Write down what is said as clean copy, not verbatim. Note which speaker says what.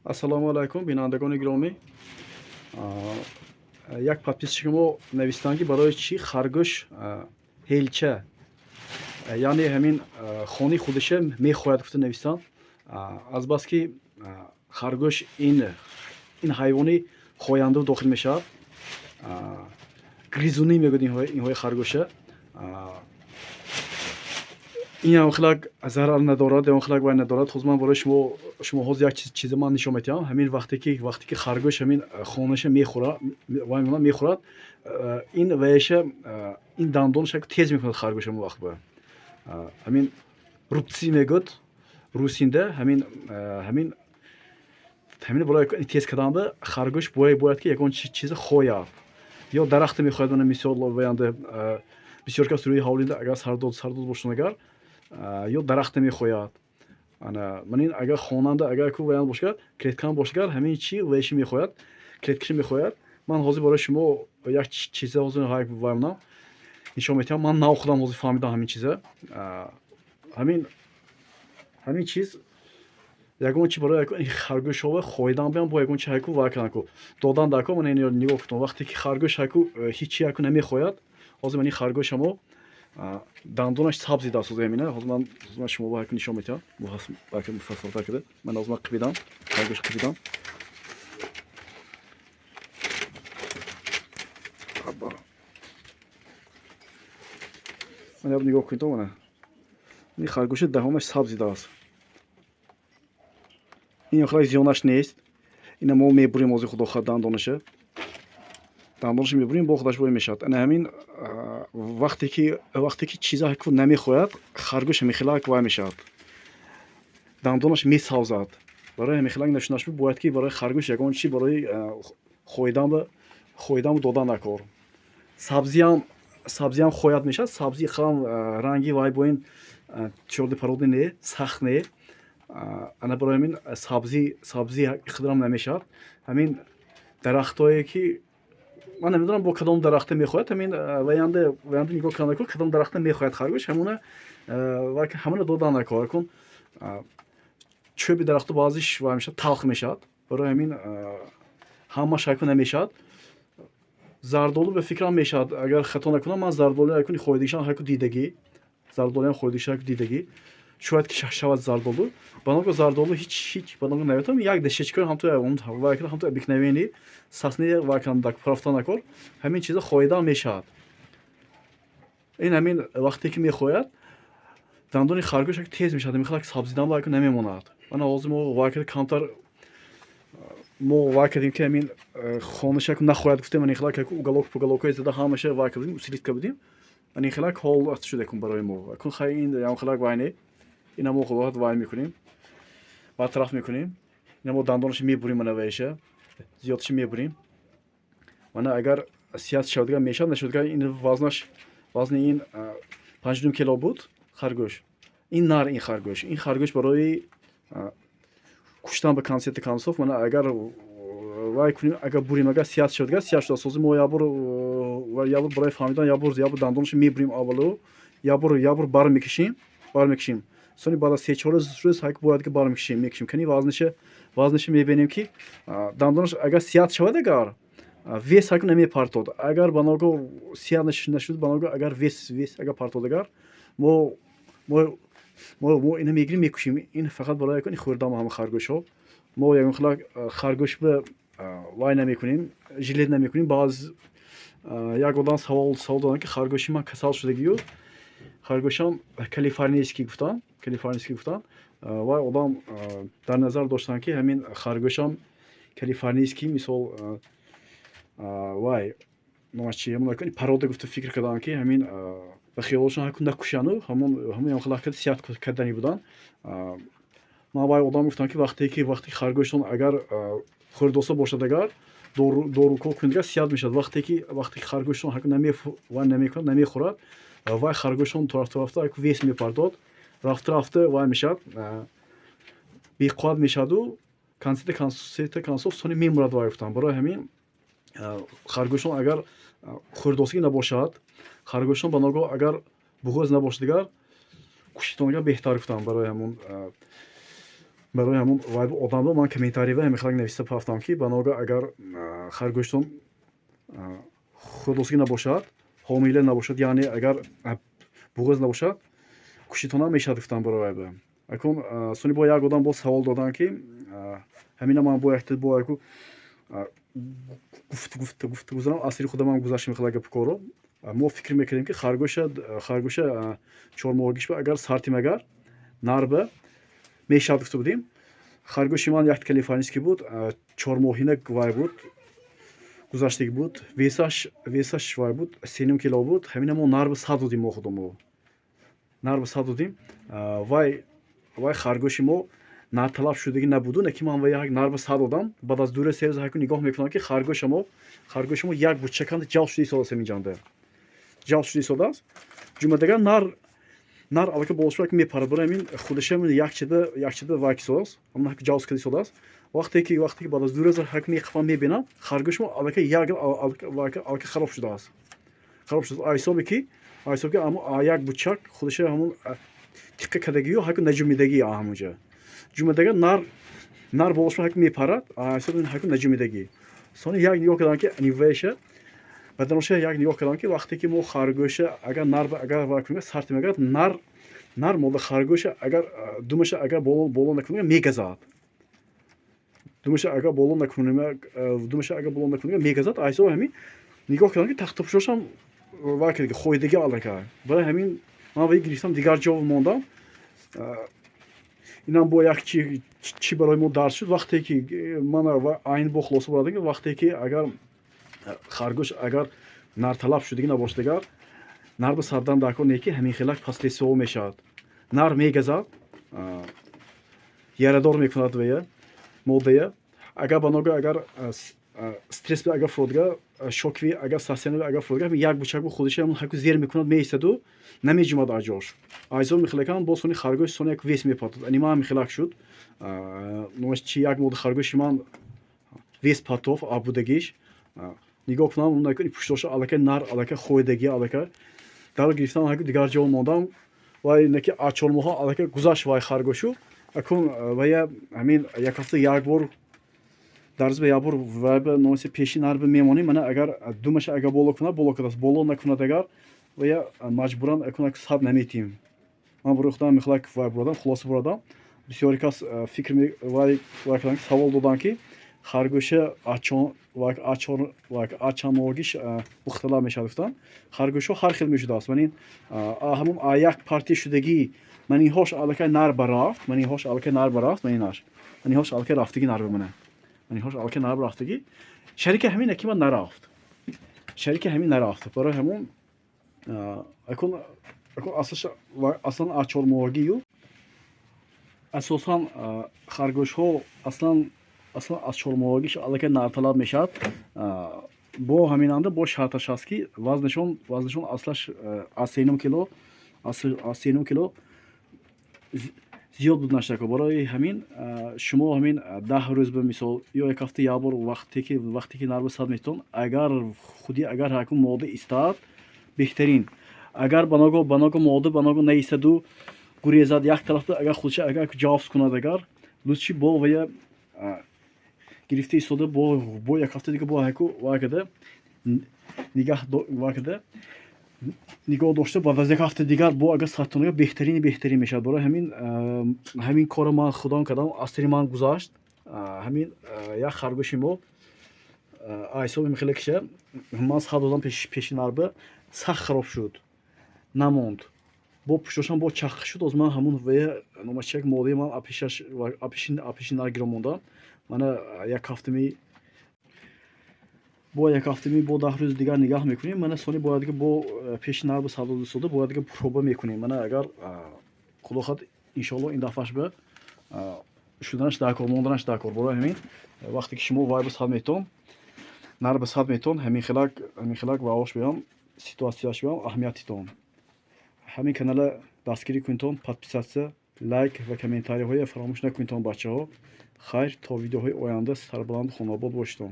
Speaker 1: ассалому алайкум, бинандагони гиромӣ. Як подписчики мо навистанд ки барои чӣ харгӯш ҳелча, яъне ҳамин хонаи худиша мехоҳад гуфта навистанд. Азбаски харгӯш ин ҳайвони хояндаро дохил мешавад. Гризунӣ мегӯяд инҳои харгӯша. ин ягонхелак зарар надорад, ягонхелак вай надорад. ҳозир ман барои шумо ҳозир як чиза ман нишон медиҳам. Ҳамин вақте ки харгӯш ҳамин хонаша вай мехӯрад, ин вайша ин дандонаша тез мекунад харгӯш ҳамон вақт ба ҳамин рубцӣ мегӯяд русинда. ҳамин барои тез кардан ба харгӯш бояд ки ягон чиза хояд. ё дарахта мехояд. Мана мисол ваянда бисёр кас рӯи ҳавлинда агар сардод бошад агар ё дарахта мехояд. Манин агар хонанда агар ку ваянд бошад, клеткам бошад, ҳамин чӣ вайши мехояд, клеткаша мехояд. Ман ҳозир барои шумо як чиза ҳозир ваймна нишон медиҳам. Ман нав худам ҳозир фаҳмидам ҳамин чиза. ҳамин чиз ягон чи барои харгӯшҳо хоидан биям бо ягон чи ҳайку вай кардан ку додан дако. Ман инро нигоҳ кунам. вақте ки харгӯш ҳайку ҳичи ҳайку намехояд, ҳозир ман ин харгӯшамо дандонаш сабзи даст. ҳозир ман шумо ҳайку нишон медиҳам. муфассалтар карда ман ҳозир қивидам, харгӯш қивидам. ман яб нигоҳ кунед. мана ин харгӯша даҳонаш сабзи даст. ин охирак зиёнаш нест. ина мо мебурем ҳозир худохоҳ дандонаша мебурем, бо худаш бой мешавад. ана ҳамин вақте ки чиза ҳайку намехояд, харгӯш ҳамихелак вай мешавад, дандонаш месавзад. барои ҳамихелак нашунаш бояд ки барои харгӯш ягон чи барои хоидан додан накор. сабзиам хояд мешавад. сабзи хам ранги вай бо ин чорди пароди не сахт не. ана барои ҳамин сабзи ихтиром намешавад. ҳамин дарахтое ки ман намедонам бо кадом дарахта мехояд. ҳамин ваянда нигоҳ кардан кун кадом дарахта мехояд харгӯш, ҳамона додан накор кун. чӯби дарахту баъзиш вай мешавад, талх мешавад. барои ҳамин ҳамаш ҳайку намешавад. зардолу ба фикрам мешавад. агар хато накунам, ман зардолу ҳайку хоидишан ҳайку дидагӣ. зардолуям хоидиша ҳайку дидагӣ. шояд ки шавад зардолу. банаго зардолу ҳич банаго наветам. як дешечкор вай карда ҳамто обикновени сасне вай кардан парафта накор. ҳамин чиза хоидан мешавад. ин ҳамин вақте ки мехояд, дандони харгӯш тез мешавад. ҳамихелак сабзидан вай намемонад. мана ҳозир мо вай карда камтар мо вай кардем ки ҳамин хонаша нахояд гуфтем. ман хелак уголокҳои зада ҳамаша вай кардем, усилитка будем. ман хелак ҳол шуда кун барои мо. кун хай ин ягонхелак вай не. ина мо худоҳат вай мекунем, бартараф мекунем. ина мо дандонаша мебурем. мана вайша зиёдша мебурем. мана агар 30 шавдагар мешавад, нашавдагар ин вазни ин 5 кило буд харгӯш. ин нар ин харгӯш барои куштан ба консети консов. мана агар вай кунем, агар бурем, агар 30 шавдагар 30 шуда. ҳозир мо ябур барои фаҳмидан ябур дандонаша мебурем. аввало ябур бармекишем. сони баъд аз 3-4 рӯз ҳайк бояд ки бармекишем. кани вазниша мебинем ки дандонаш агар 30 шавад, агар вес ҳайку намепартод. агар банаго 30 нашуд, банаго агар вес агар партод, агар мо ина мегирем, мекушем. ин фақат барои хӯрдан ҳама харгӯшҳо. мо ягонхелак харгӯш ба вай намекунем, жилет намекунем. баъз як одам савол доданд ки харгӯши ман касал шудагию. харгӯшам калифорнийский гуфтан. вай одам дар назар доштанд ки ҳамин харгӯшам калифорнийский мисол вай номаш чи парода гуфта фикр карданд ки ҳамин ба хиёлошон ҳайку накушану ҳамон ягонхелак сият кардани буданд. ман вай одам гуфтам ки вақте харгӯшон агар хӯрдоса бошад, агар дорукор кунед, агар сият мешавад. вақте ки харгӯшон ҳайку намехӯрад, вай харгӯшон рафта ҳайку вес мепардод. рафта вай мешавад, беқувват мешаваду консети консов сони мемурад. вай гуфтам барои ҳамин харгӯшон агар хӯрдосагӣ набошад, харгӯшон ба ногоҳ агар буғоз набошад, агар кушидон агар беҳтар гуфтам. барои ҳамон برای همون وایب آدم رو من کامنتاری و میخوام نوشته پافتم که بنابراین اگر خرگوشتون خودروسکی نباشد حامله نباشد یعنی اگر بغض نباشد کشیتون هم میشه گفتم برای وایب اکن سونی با یک آدم با سوال دادن که همین من با احتیاط با اکو گفت گذارم اصلی خودم هم گذاشتم میخوام اگه بکارم ما فکر میکردیم که خرگوش 4 ماهگیش با اگر سرتیم اگر نربه میشه گفته بودیم خرگوشی من یک کالیفرنیسکی بود 4 ماهینه وای بود گذاشته بود ویساش وای بود 3 کیلو بود همین ما نربه صد دادیم ما خودمون نربه صد دادیم وای خرگوشی ما ناتلاب شدگی نبودو نکی من وای یک نربه صد دادم بعد از دور سرز هاکو نگاه میکنم که خرگوش ما یک بچکند جال شدی سالس میجانده جال شدی سالس جمعه دیگر нар алки болшак мепарад барои ҳамин худашам якчида ваксос амна ҳак ҷавз кади содас вақте ки баъд аз дур аз ҳак меқафам мебинам харгӯшмо алака алка хароб шудааст айсобе ки як бучак худаша ҳамун тиққа кадагию ҳак наҷумидагӣ ҳамунҷа ҷумадага нар болшма ҳак мепарад айсоб ҳак наҷумидагӣ сони як нигоҳ кардам ки нивеша баданоша як нигоҳ кардам ки вақте ки мо харгӯша агар агар вакунга сартим агар нар мода харгӯша агар думаша агар боло накунга мегазад думаша агар боло накунга мегазад айсо ҳамин нигоҳ кардам ки тахтапушошам вакиги хоидаги алака барои ҳамин ман ваи гирифтам дигар ҷо мондам инам бо як чӣ барои мо дарс шуд вақте ки ман айн бо хулоса бардам ки вақте ки агар خرگوش اگر نر طلب شدگی نباشد اگر نر به سردن دکار نیکی همین خیلک پسلی سو میشد نر میگذد یاردار میکند ویا موده اگر بناگه اگر استرس به اگر فرودگاه شوکوی اگر ساسیان اگر فرودگاه یک بچک به خودش همون حکو زیر میکند میایستد و نمیجمد اجاش ایزون میخلکان با سونی خرگوش سونی یک ویس میپاتد انیما هم میخلک شد نوش چی یک مود خرگوش من ویس پاتوف آبودگیش نگاه کنم اون نکنی پشتوش علاقه نر علاقه خویدگی علاقه در گرفتم هک دیگر جا موندم وای نکی آچولموها علاقه گذاشت وای خرگوشو اکن وای همین یک هفته یک بار درز به یابور وای به نوسی پیشی نر به میمونی من اگر دومش اگر بولو کداس بولو نکنه دیگر وای مجبوران اکن اک صد نمیتیم من برای خودم میخوام وای برادم خلاص برادم بسیاری کس فکر می وای کردن سوال دادن که خرگوش آچانوگیش مختلف میشه گفتن خرگوشو هر خیل میشه داست من همون یک پارتی شدگی من این هاش علاقه نر برافت من این هاش علاقه رفتگی نر بمونه من این هاش علاقه نر رفتگی شریک همین کی من نرافت برای همون اکن اصلا آچانوگیو اساسا خرگوش ها اصلا از چولماگیش علاقه نرطلب میشد با همین انده با شرطش هست که وزنشون اصلش از 3 کیلو زیاد بود نشده که برای همین شما همین 10 روز به مثال یا یک هفته یا بار وقتی که نربه صد میتون اگر حکم ماده استاد بهترین اگر بناگو ماده بناگو نیستدو گریزد یک طرفته اگر خودش اگر جافس کند اگر لطفی با ویا گرفته ایستاده با یک هفته دیگه با هکو واکده نگاه داشته بعد از یک هفته دیگر با اگر ساعتونگی بهترین میشه برای همین کار من خودم کردم اصلی من گذاشت همین یک خرگوشی ما айсоби میخواد که من صد دادم پیشین نربه سخت خراب شد نموند با پشتشان با چخ شد از من همون و نمایشک مالی من آپیشین نرگیرم موندم من یک هفته می با 10 روز دیگر نگاه میکنیم من سونی باید دیگه با پیش نربه صد ساده باید دیگه پروبه میکنیم من اگر خدا خواهد ان شاء الله این دفعهش به شدنش دکار موندنش دکار برای همین وقتی که شما وای به صد میتون نربه صد میتون همین خلاق واش بیام سیتواسیاش بیام اهمیتیتون همین کانال دستگیری کنید подписаться لایک و کامنتاری های فراموش نکنید بچه‌ها خیر تا ویدیوهای آینده سربلند خوناباد باشید